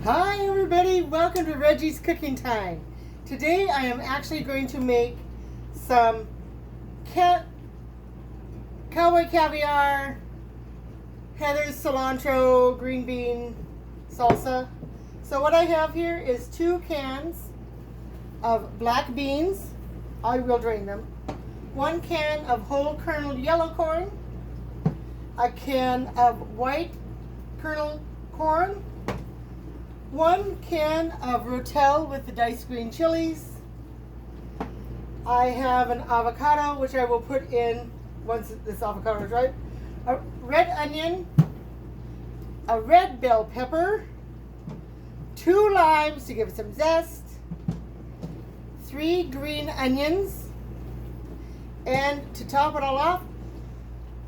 Hi everybody, welcome to Reggie's Cooking Time. Today I am actually going to make some cowboy caviar, Heather's cilantro, green bean salsa. So what I have here is 2 cans of black beans. I will drain them. 1 can of whole kernel yellow corn, a can of white kernel corn, 1 can of rotel with the diced green chilies. I have an avocado, which I will put in once this avocado is ripe. A red onion, a red bell pepper, 2 limes to give it some zest, 3 green onions, and to top it all off,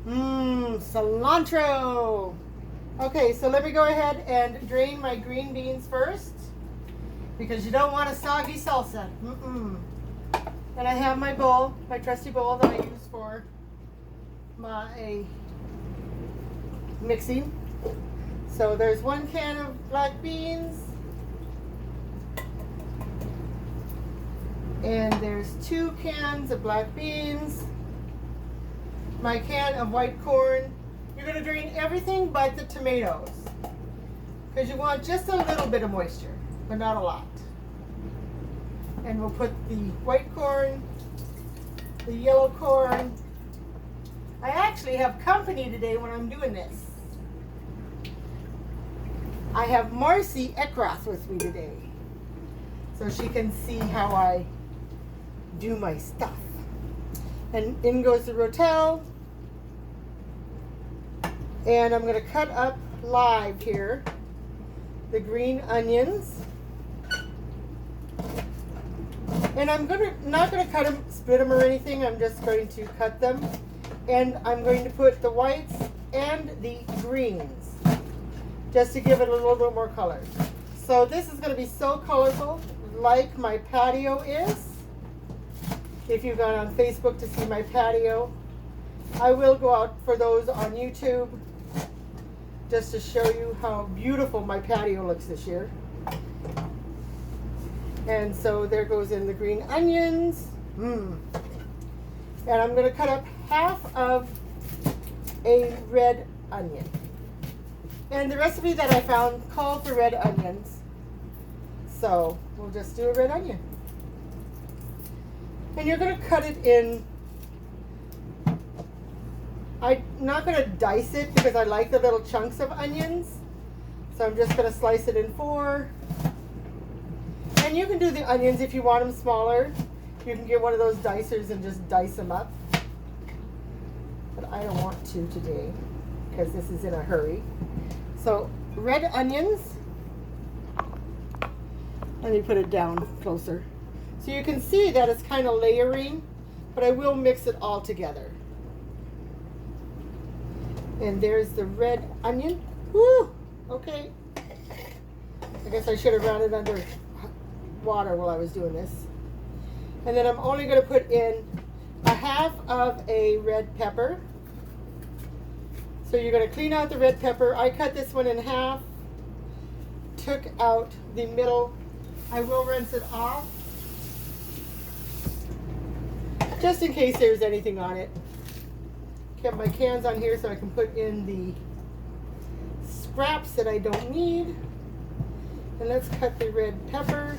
cilantro. Okay, so let me go ahead and drain my green beans first, because you don't want a soggy salsa. And I have my bowl, my trusty bowl that I use for my mixing. So there's 1 can of black beans, and there's 2 cans of black beans, my can of white corn. You're going to drain everything but the tomatoes, because you want just a little bit of moisture, but not a lot. And we'll put the white corn, the yellow corn. I actually have company today when I'm doing this. I have Marcy Eckroth with me today, so she can see how I do my stuff. And in goes the rotel. And I'm going to cut up live here the green onions. And I'm not going to cut them, split them or anything. I'm just going to cut them. And I'm going to put the whites and the greens just to give it a little bit more color. So this is going to be so colorful, like my patio is. If you've gone on Facebook to see my patio, I will go out for those on YouTube, just to show you how beautiful my patio looks this year. And so there goes in the green onions. And I'm going to cut up half of a red onion. And the recipe that I found called for red onions, so we'll just do a red onion. And you're going to cut it in. I'm not going to dice it because I like the little chunks of onions. So I'm just going to slice it in 4. And you can do the onions if you want them smaller. You can get one of those dicers and just dice them up. But I don't want to today because this is in a hurry. So red onions. Let me put it down closer. So you can see that it's kind of layering, but I will mix it all together. And there's the red onion. Woo! Okay. I guess I should have run it under water while I was doing this. And then I'm only going to put in a half of a red pepper. So you're going to clean out the red pepper. I cut this one in half. Took out the middle. I will rinse it off, just in case there's anything on it. Kept my cans on here so I can put in the scraps that I don't need. And let's cut the red pepper.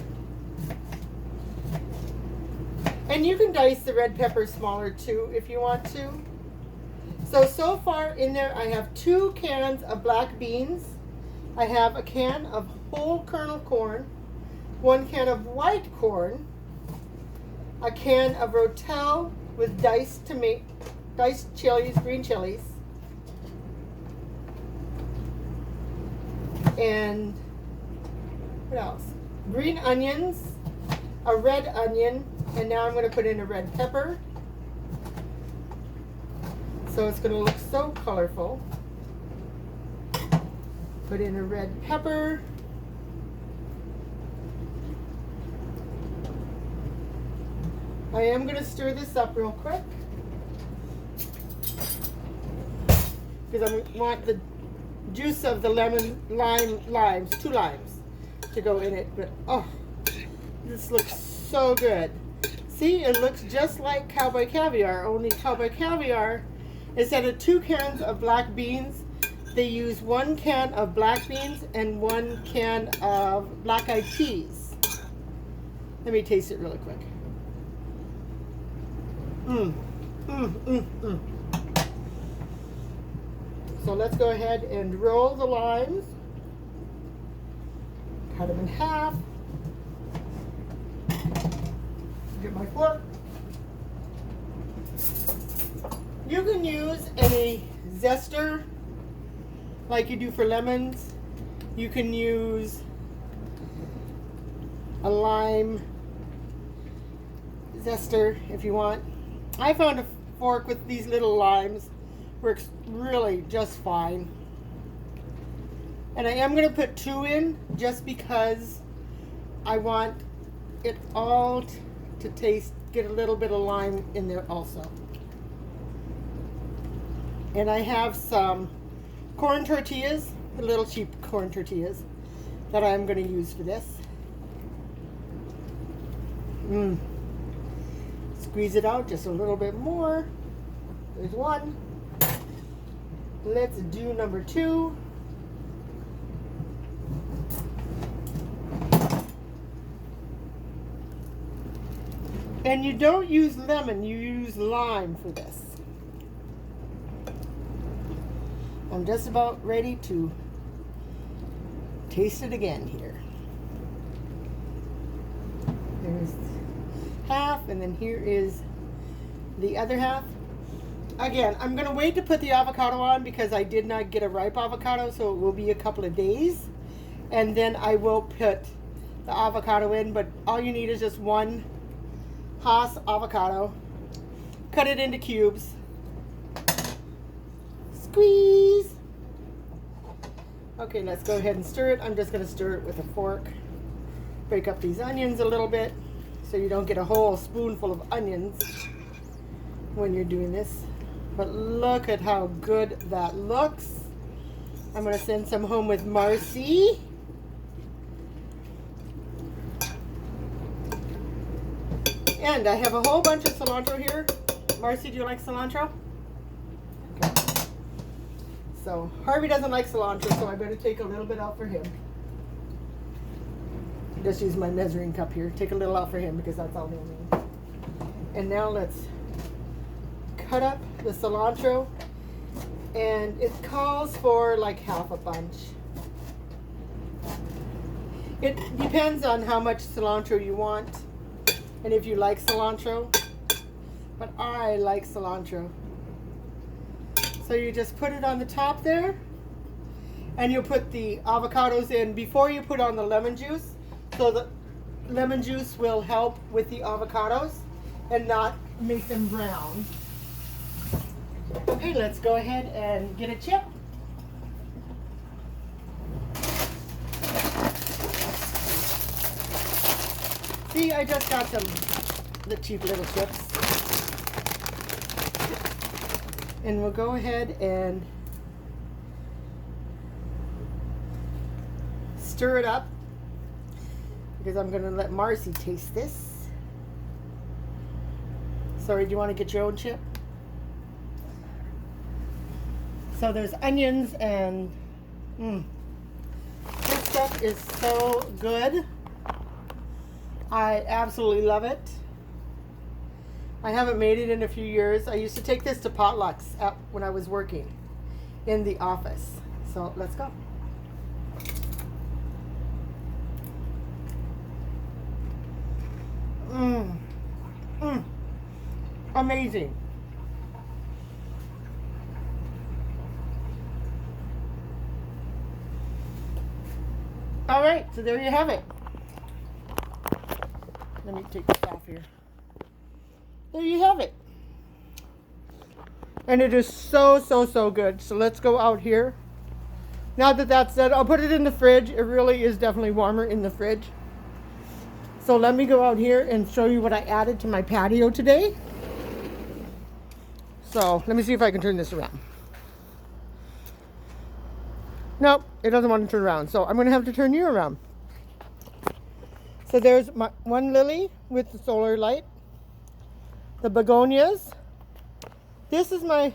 And you can dice the red pepper smaller too if you want to. So far in there I have 2 cans of black beans. I have a can of whole kernel corn, 1 can of white corn, a can of rotel with diced chilies, green chilies, and what else? Green onions, a red onion, and now I'm going to put in a red pepper. So it's going to look so colorful. Put in a red pepper. I am going to stir this up real quick, because I want the juice of the limes, 2 limes. to go in it, but oh, this looks so good. See, it looks just like Cowboy Caviar, only Cowboy Caviar, instead of 2 cans of black beans, they use 1 can of black beans and 1 can of black-eyed peas. Let me taste it really quick. So let's go ahead and roll the limes. Cut them in half. Get my fork. You can use a zester like you do for lemons. You can use a lime zester if you want. I found a fork with these little limes works really just fine. And I am going to put 2 in just because I want it all to taste, get a little bit of lime in there also. And I have some corn tortillas, the little cheap corn tortillas that I'm going to use for this. Squeeze it out just a little bit more. There's 1. Let's do number 2. And you don't use lemon, you use lime for this. I'm just about ready to taste it again here. There's half, and then here is the other half. Again, I'm going to wait to put the avocado on because I did not get a ripe avocado, so it will be a couple of days. And then I will put the avocado in, but all you need is just 1 Hass avocado. Cut it into cubes. Squeeze. Okay, let's go ahead and stir it. I'm just going to stir it with a fork. Break up these onions a little bit so you don't get a whole spoonful of onions when you're doing this. But look at how good that looks. I'm going to send some home with Marcy. And I have a whole bunch of cilantro here. Marcy, do you like cilantro? Okay. So Harvey doesn't like cilantro, so I better take a little bit out for him. Just use my measuring cup here. Take a little out for him because that's all he'll need. And now let's cut up the cilantro. And it calls for like half a bunch. It depends on how much cilantro you want. And if you like cilantro, but I like cilantro. So you just put it on the top there, and you'll put the avocados in before you put on the lemon juice. So the lemon juice will help with the avocados and not make them brown. Okay, let's go ahead and get a chip. See, I just got the cheap little chips. And we'll go ahead and stir it up because I'm going to let Marcy taste this. Sorry, do you want to get your own chip? So there's onions and this stuff is so good. I absolutely love it. I haven't made it in a few years. I used to take this to potlucks when I was working in the office. So let's go. Amazing. All right, so there you have it. Let me take this off here. There you have it. And it is so, so, so good. So let's go out here. Now that that's done, I'll put it in the fridge. It really is definitely warmer in the fridge. So let me go out here and show you what I added to my patio today. So let me see if I can turn this around. Nope, it doesn't want to turn around. So I'm going to have to turn you around. So there's my one lily with the solar light. The begonias. This is my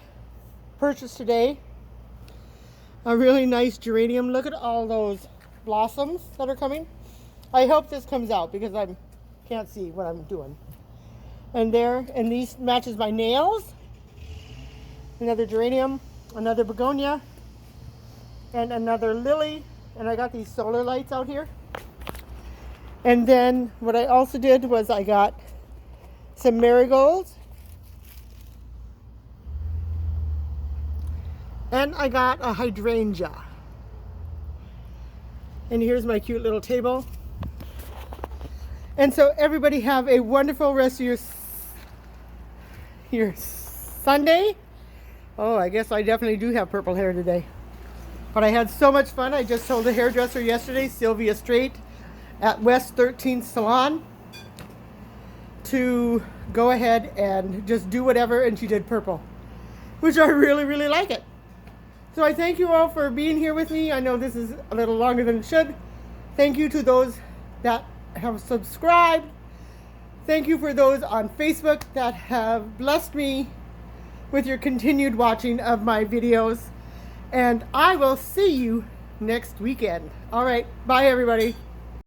purchase today. A really nice geranium. Look at all those blossoms that are coming. I hope this comes out because I can't see what I'm doing. And these matches my nails. Another geranium, another begonia, and another lily. And I got these solar lights out here. And then what I also did was I got some marigolds. And I got a hydrangea. And here's my cute little table. And so everybody have a wonderful rest of your Sunday. Oh, I guess I definitely do have purple hair today. But I had so much fun. I just told the hairdresser yesterday, Sylvia Straight at West 13th Salon, to go ahead and just do whatever, and she did purple, which I really, really like it. So I thank you all for being here with me. I know this is a little longer than it should. Thank you to those that have subscribed. Thank you for those on Facebook that have blessed me with your continued watching of my videos. And I will see you next weekend. All right, bye everybody.